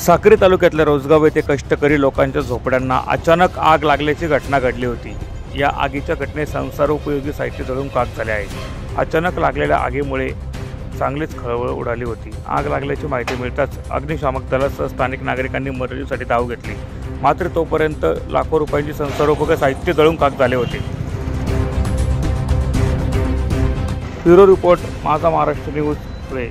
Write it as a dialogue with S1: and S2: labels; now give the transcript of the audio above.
S1: साक्री तालुक्यातल्या रोजगाव येथे कष्टकरी लोकांच्या झोपड्यांना अचानक आग लागल्याची घटना घडली होती। या आगीच्या घटनेत संसारोपयोगी साहित्य जळून खाक झाले आहे। अचानक लागलेल्या आगीमुळे चांगलीच खळबळ उडाली होती। आग लागल्याची माहिती मिळताच अग्निशामक दलासह स्थानिक नागरिकांनी मदतीसाठी धाव घेतली, मात्र तोपर्यंत लाखो रुपयांची संसारोपयोगी साहित्य जळून खाक झाले होते। ब्युरो रिपोर्ट, माझा महाराष्ट्र न्यूज पुणे।